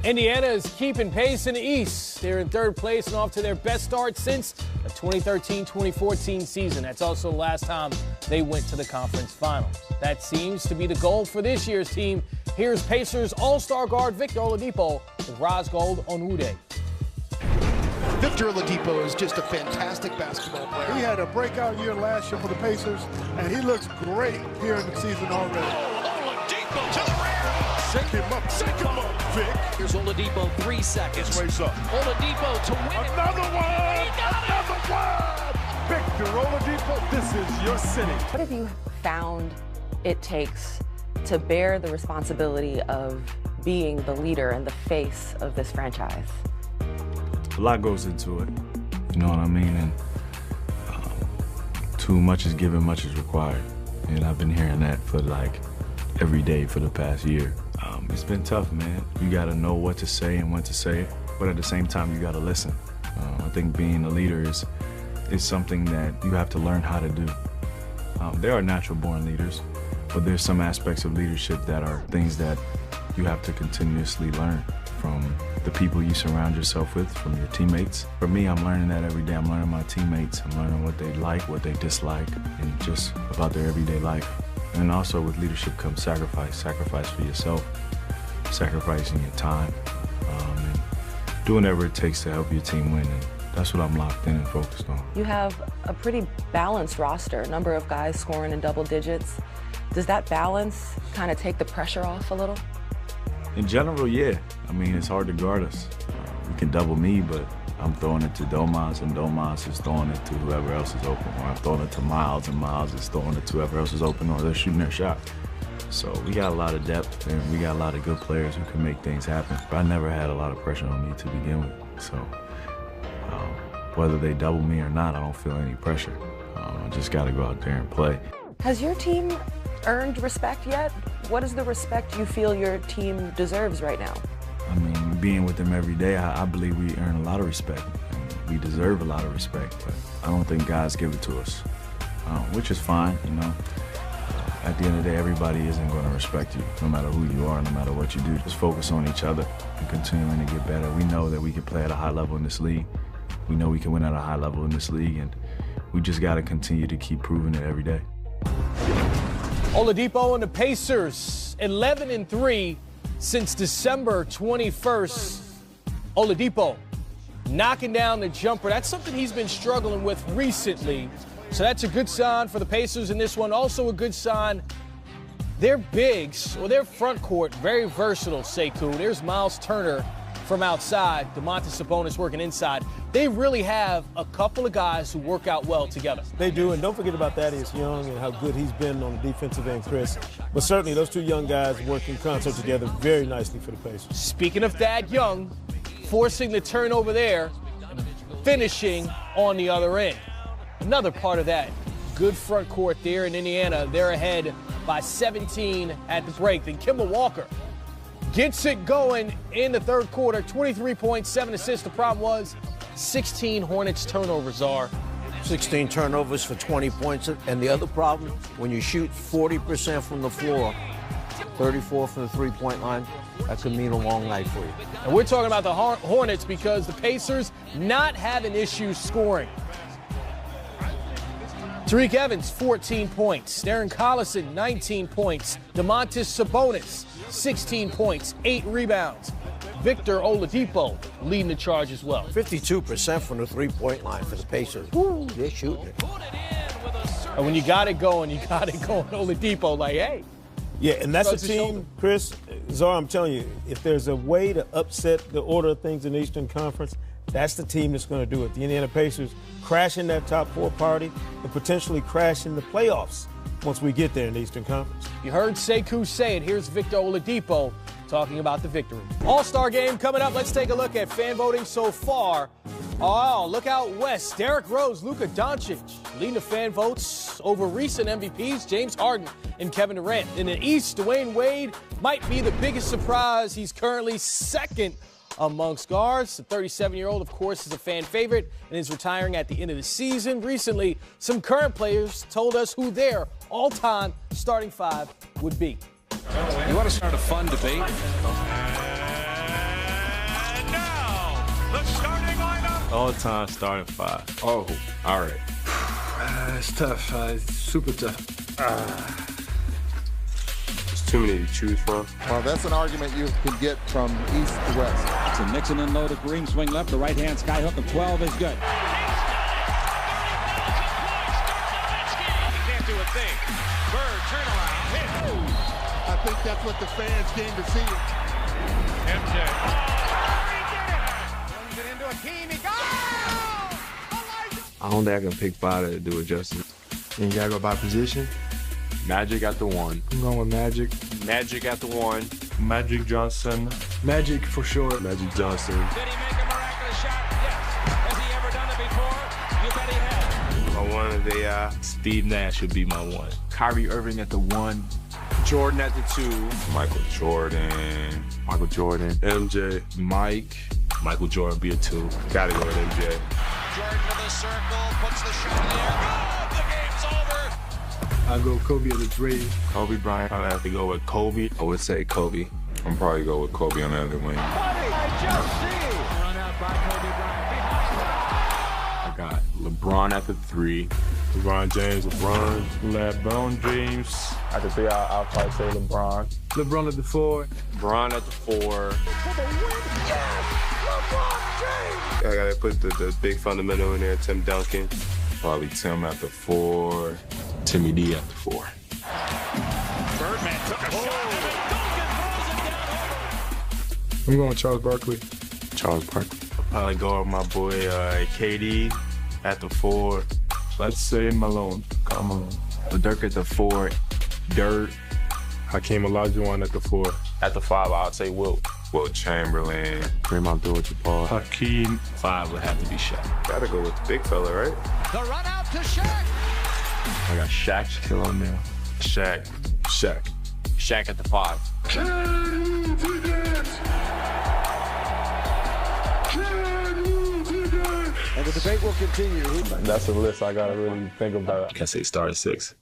Indiana is keeping pace in the East. They're in third place and off to their best start since the 2013-2014 season. That's also the last time they went to the conference finals. That seems to be the goal for this year's team. Here's Pacers All-Star guard Victor Oladipo with Rose Gold on Wuday. Victor Oladipo is just a fantastic basketball player. He had a breakout year last year for the Pacers, and he looks great here in the season already. Oladipo to the rim. Shake him up, Vic. Here's Oladipo, 3 seconds. Race up. Oladipo to win. Another one! Another one! Victor Oladipo, this is your city. What have you found it takes to bear the responsibility of being the leader and the face of this franchise? A lot goes into it, you know what I mean? And too much is given, much is required. And I've been hearing that for like every day for the past year. It's been tough, man. You gotta know what to say and when to say it, but at the same time, you gotta listen. I think being a leader is something that you have to learn how to do. There are natural born leaders, but there's some aspects of leadership that are things that you have to continuously learn from the people you surround yourself with, from your teammates. For me, I'm learning that every day. I'm learning my teammates. I'm learning what they like, what they dislike, and just about their everyday life. And also with leadership comes sacrifice. Sacrifice for yourself, sacrificing your time, and doing whatever it takes to help your team win. And that's what I'm locked in and focused on. You have a pretty balanced roster, a number of guys scoring in double digits. Does that balance kind of take the pressure off a little? In general, yeah. I mean, it's hard to guard us. You can double me, but I'm throwing it to Domas, and Domas is throwing it to whoever else is open. Or I'm throwing it to Miles, and Miles is throwing it to whoever else is open, or they're shooting their shot. So we got a lot of depth, and we got a lot of good players who can make things happen. But I never had a lot of pressure on me to begin with. So whether they double me or not, I don't feel any pressure. I just got to go out there and play. Has your team earned respect yet? What is the respect you feel your team deserves right now? I mean, being with them every day, I believe we earn a lot of respect. We deserve a lot of respect, but I don't think guys give it to us, which is fine, you know. At the end of the day, everybody isn't going to respect you, no matter who you are, no matter what you do. Just focus on each other and continuing to get better. We know that we can play at a high level in this league. We know we can win at a high level in this league, and we just got to continue to keep proving it every day. Oladipo and the Pacers, 11-3 since December 21st. Oladipo knocking down the jumper. That's something he's been struggling with recently. So that's a good sign for the Pacers in this one. Also a good sign, their bigs, or their front court, very versatile, Sekou. There's Miles Turner from outside, Domantas Sabonis working inside. They really have a couple of guys who work out well together. They do, and don't forget about Thaddeus Young and how good he's been on the defensive end, Chris. But certainly those two young guys work in concert together very nicely for the Pacers. Speaking of Thad Young, forcing the turnover there, and finishing on the other end. Another part of that good front court there in Indiana. They're ahead by 17 at the break. Then Kemba Walker gets it going in the third quarter. 23 points, 7 assists. The problem was 16 Hornets turnovers are. 16 turnovers for 20 points. And the other problem, when you shoot 40% from the floor, 34 from the three-point line, that could mean a long night for you. And we're talking about the Hornets because the Pacers not having issues scoring. Tariq Evans, 14 points. Darren Collison, 19 points. Domantas Sabonis, 16 points, 8 rebounds. Victor Oladipo leading the charge as well. 52% from the three-point line for the Pacers. Woo, they're shooting it. And when you got it going, you got it going. Oladipo, like, hey. Yeah, and that's a team, Chris, Zara, I'm telling you, if there's a way to upset the order of things in the Eastern Conference, that's the team that's going to do it. The Indiana Pacers crashing that top four party and potentially crashing the playoffs once we get there in the Eastern Conference. You heard Sekou say it. Here's Victor Oladipo talking about the victory. All-Star game coming up. Let's take a look at fan voting so far. Oh, look out west. Derrick Rose, Luka Doncic leading the fan votes over recent MVPs, James Harden and Kevin Durant. In the East, Dwayne Wade might be the biggest surprise. He's currently second amongst guards. The 37-year-old, of course, is a fan favorite and is retiring at the end of the season. Recently, some current players told us who their all-time starting five would be. You want to start a fun debate? All-time starting 5. Oh, all right. It's tough. It's super tough. There's too many to choose from. Well, that's an argument you can get from east to west. So Nixon and low to Green, swing left, the right-hand skyhook of 12 is good. Can't do a thing. Bird, turnaround, hit. I think that's what the fans came to see. MJ. Brings it into a team. He goes! I don't think I can pick 5 to do it justice. And you gotta go by position. Magic at the 1. I'm going with Magic. Magic at the 1. Magic Johnson. Magic for sure. Magic Johnson. Did he make a miraculous shot? Yes. Has he ever done it before? You bet he has. My 1 of the Steve Nash would be my 1. Kyrie Irving at the 1. Jordan at the 2. Michael Jordan. MJ. Mike. Michael Jordan be a 2. Gotta go with MJ. Jordan to the circle, puts the shot in the air. Go! The game's over. I'll go Kobe at the 3. Kobe Bryant. I'd have to go with Kobe. I would say Kobe. I'm probably go with Kobe on the other wing. Run out by Kobe Bryant. I got LeBron at the 3. LeBron James, LeBron James. At the 3, I'll probably say LeBron. LeBron at the 4. LeBron at the 4. I gotta put the big fundamental in there, Tim Duncan. Probably Tim at the 4. Timmy D at the 4. Birdman took a shot. Duncan throws it down. I'm going with Charles Barkley. Charles Barkley. I'll probably go with my boy KD at the 4. Let's say Malone. Come on. Dirk at the 4. Dirt. Hakeem Olajuwon at the 4. At the 5, I'd say Wilt. Wilt Chamberlain. Kareem Abdul-Jabbar. Hakeem. 5 would have to be Shaq. Gotta go with the big fella, right? The run out to Shaq. I got Shaq, Shaquille O'Neal. Shaq. Shaq at the 5. And the debate will continue. That's a list I gotta really think about. I can say start 6.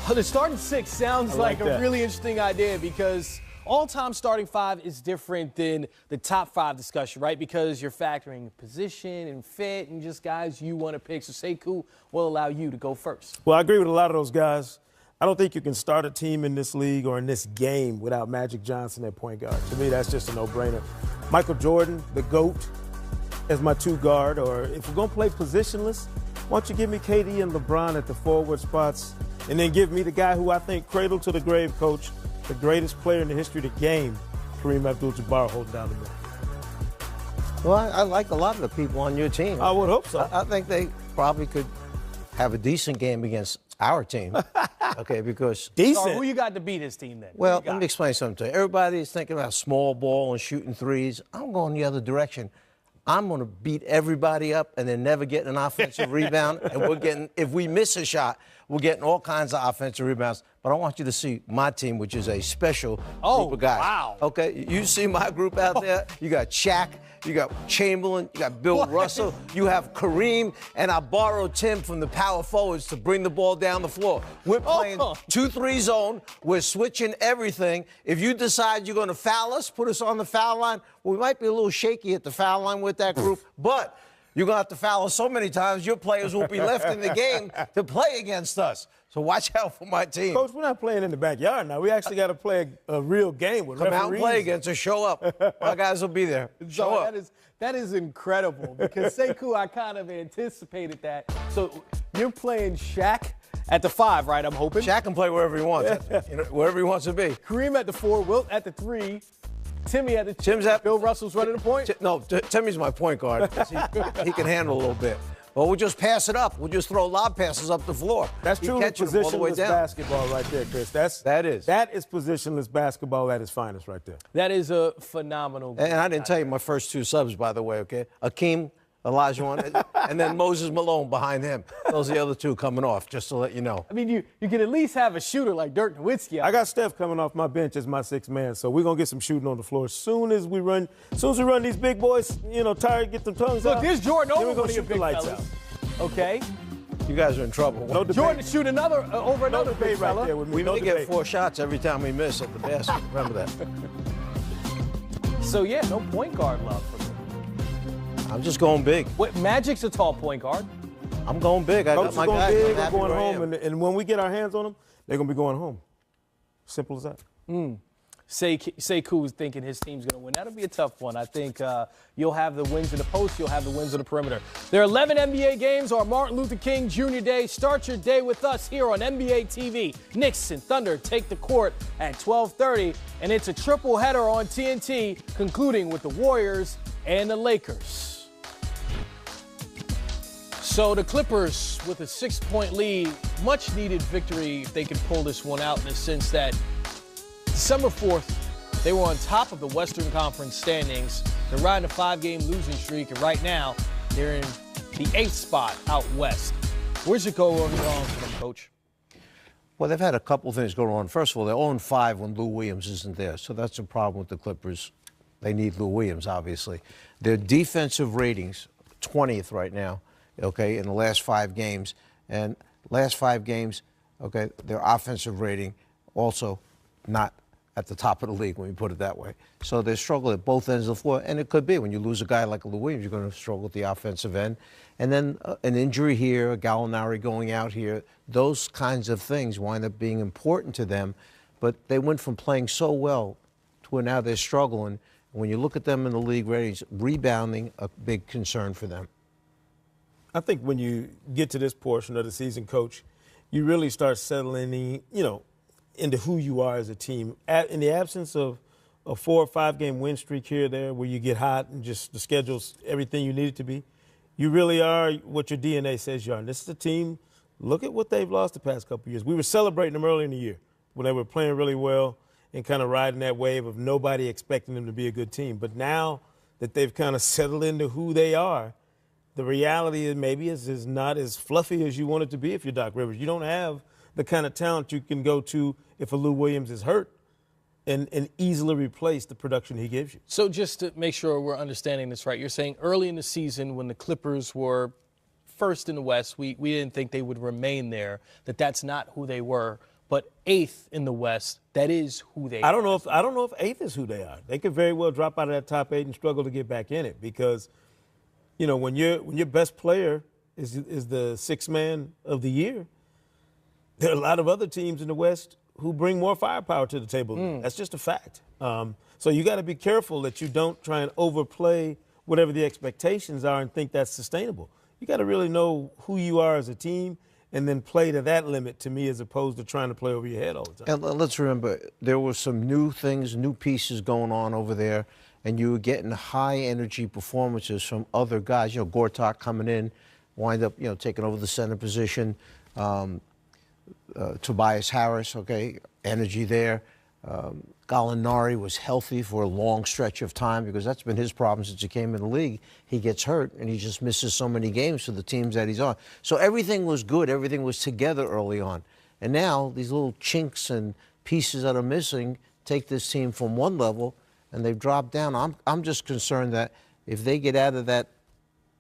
The starting 6 sounds like a that. really interesting idea because all-time starting 5 is different than the top 5 discussion, right? Because you're factoring position and fit and just guys you want to pick. So Sekou will allow you to go first. Well, I agree with a lot of those guys. I don't think you can start a team in this league or in this game without Magic Johnson at point guard. To me, that's just a no-brainer. Michael Jordan, the GOAT, as my 2 guard. Or if we're going to play positionless, why don't you give me KD and LeBron at the forward spots and then give me the guy who I think cradle to the grave, coach, the greatest player in the history of the game, Kareem Abdul-Jabbar, holding down the middle. Well, I like a lot of the people on your team. I would hope so. I think they probably could have a decent game against our team. Okay, because So who you got to beat this team then? well, let me explain something to you. Everybody's thinking about small ball and shooting threes. I'm going the other direction. I'm going to beat everybody up and then never get an offensive rebound. And we're getting, if we miss a shot, we're getting all kinds of offensive rebounds. But I want you to see my team, which is a special group of guys. Wow. Okay, you see my group out there? You got Shaq, you got Chamberlain, you got Bill Russell, you have Kareem, and I borrowed Tim from the power forwards to bring the ball down the floor. We're playing 2-3 zone. We're switching everything. If you decide you're going to foul us, put us on the foul line, we might be a little shaky at the foul line with that group, but you're going to have to foul us so many times, your players will be left in the game to play against us. So watch out for my team. Coach, we're not playing in the backyard now. We actually got to play a real game with referees. Come out and play against us. Show up. My guys will be there. Show up. That is incredible because Sekou, I kind of anticipated that. So you're playing Shaq at the 5, right? I'm hoping. Shaq can play wherever he wants. Wherever he wants to be. Kareem at the 4, Wilt at the 3, Timmy at the 2. Tim's at Bill Russell's running the point. Timmy's my point guard. He can handle a little bit. Well, we'll just pass it up. We'll just throw lob passes up the floor. That's truly positionless basketball right there, Chris. That is positionless basketball at its finest right there. That is a phenomenal game. And I didn't tell you my first 2 subs, by the way, okay? Hakeem Olajuwon, and then Moses Malone behind him. Those are the other 2 coming off, just to let you know. I mean, you can at least have a shooter like Dirk Nowitzki. I got Steph coming off my bench as my 6th man, so we're going to get some shooting on the floor. As soon as we run these big boys, tired, get them tongues out. Look, there's Jordan then we're over going to shoot the lights out. Okay. You guys are in trouble. No debate. Jordan shoot another over another debate big right fella. there with me. We may get 4 shots every time we miss at the basket. Remember that. So, yeah, no point guard love for me. I'm just going big. What, Magic's a tall point guard. I'm going big. I got my guy. Big, I'm going home, and when we get our hands on them, they're going to be going home. Simple as that. Sekou's thinking his team's going to win. That'll be a tough one. I think you'll have the wins in the post. You'll have the wins in the perimeter. There are 11 NBA games on Martin Luther King Jr. Day. Start your day with us here on NBA TV. Knicks and Thunder take the court at 12:30, and it's a triple header on TNT, concluding with the Warriors and the Lakers. So the Clippers with a 6-point lead, much needed victory if they can pull this one out, in the sense that December 4th, they were on top of the Western Conference standings. They're riding a 5-game losing streak, and right now they're in the 8th spot out west. Where's it going wrong for them, Coach? Well, they've had a couple things go wrong. First of all, they're 0-5 when Lou Williams isn't there, so that's a problem with the Clippers. They need Lou Williams, obviously. Their defensive ratings, 20th right now, okay, in the last 5 games. And last 5 games, okay, their offensive rating also not at the top of the league, when you put it that way. So they struggle at both ends of the floor, and it could be when you lose a guy like Lou Williams, you're going to struggle at the offensive end. And then an injury here, Gallinari going out here, those kinds of things wind up being important to them. But they went from playing so well to where now they're struggling. When you look at them in the league ratings, rebounding, a big concern for them. I think when you get to this portion of the season, Coach, you really start settling, into who you are as a team. In the absence of a 4 or 5 game win streak here or there where you get hot and just the schedule's everything you need it to be, you really are what your DNA says you are. And this is a team, look at what they've lost the past couple of years. We were celebrating them early in the year when they were playing really well and kind of riding that wave of nobody expecting them to be a good team. But now that they've kind of settled into who they are, the reality is maybe is not as fluffy as you want it to be if you're Doc Rivers. You don't have the kind of talent you can go to if a Lou Williams is hurt and easily replace the production he gives you. So just to make sure we're understanding this right, you're saying early in the season when the Clippers were first in the West, we didn't think they would remain there, that's not who they were. But 8th in the West, that is who they are. I don't know if 8th is who they are. They could very well drop out of that top 8 and struggle to get back in it because, when your best player is the 6th man of the year, there are a lot of other teams in the West who bring more firepower to the table. That's just a fact. So you got to be careful that you don't try and overplay whatever the expectations are and think that's sustainable. You got to really know who you are as a team and then play to that limit, to me, as opposed to trying to play over your head all the time. And let's remember, there were some new things, new pieces going on over there, and you were getting high-energy performances from other guys. Gortat coming in, wind up, taking over the center position. Tobias Harris, okay, energy there. Gallinari was healthy for a long stretch of time because that's been his problem since he came in the league. He gets hurt, and he just misses so many games for the teams that he's on. So everything was good. Everything was together early on. And now these little chinks and pieces that are missing take this team from one level, and they've dropped down. I'm just concerned that if they get out of that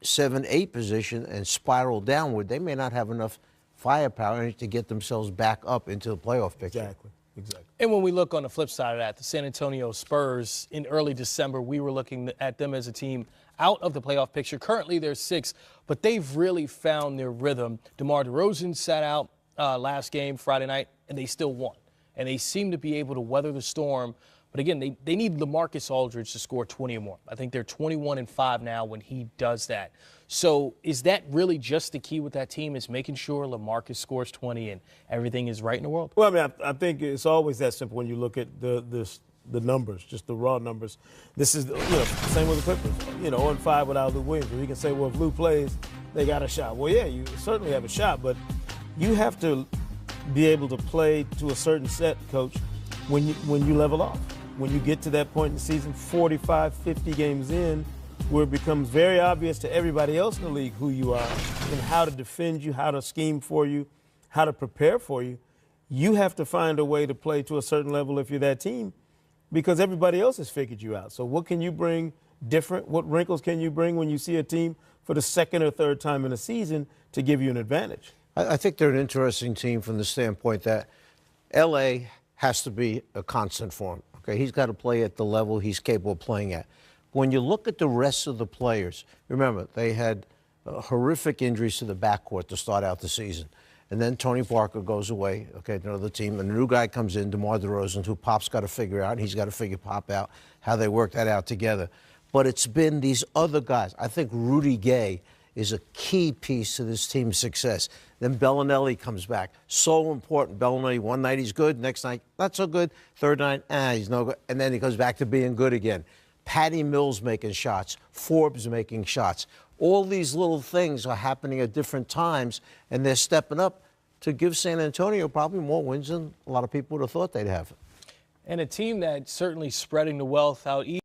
7-8 position and spiral downward, they may not have enough firepower to get themselves back up into the playoff picture. Exactly. And when we look on the flip side of that, the San Antonio Spurs in early December, we were looking at them as a team out of the playoff picture. Currently, they're 6th, but they've really found their rhythm. DeMar DeRozan sat out last game, Friday night, and they still won. And they seem to be able to weather the storm. But again, they need LaMarcus Aldridge to score 20 or more. I think they're 21-5 now when he does that. So is that really just the key with that team, is making sure LaMarcus scores 20 and everything is right in the world? Well, I mean, I think it's always that simple when you look at the numbers, just the raw numbers. This is, same with the Clippers, 0-5 without Lou Williams. You can say, well, if Lou plays, they got a shot. Well, yeah, you certainly have a shot, but you have to be able to play to a certain set, Coach, when you level off. When you get to that point in the season, 45, 50 games in, where it becomes very obvious to everybody else in the league who you are and how to defend you, how to scheme for you, how to prepare for you, you have to find a way to play to a certain level if you're that team because everybody else has figured you out. So what can you bring different? What wrinkles can you bring when you see a team for the 2nd or 3rd time in a season to give you an advantage? I think they're an interesting team from the standpoint that L.A. has to be a constant for him. Okay, he's got to play at the level he's capable of playing at. When you look at the rest of the players, remember, they had horrific injuries to the backcourt to start out the season. And then Tony Parker goes away, okay, to another team. And a new guy comes in, DeMar DeRozan, who Pop's got to figure out. He's got to figure Pop out, how they work that out together. But it's been these other guys. I think Rudy Gay is a key piece to this team's success. Then Bellinelli comes back. So important. Bellinelli, one night he's good, next night not so good. Third night, he's no good. And then he goes back to being good again. Patty Mills making shots. Forbes making shots. All these little things are happening at different times, and they're stepping up to give San Antonio probably more wins than a lot of people would have thought they'd have. And a team that's certainly spreading the wealth out east.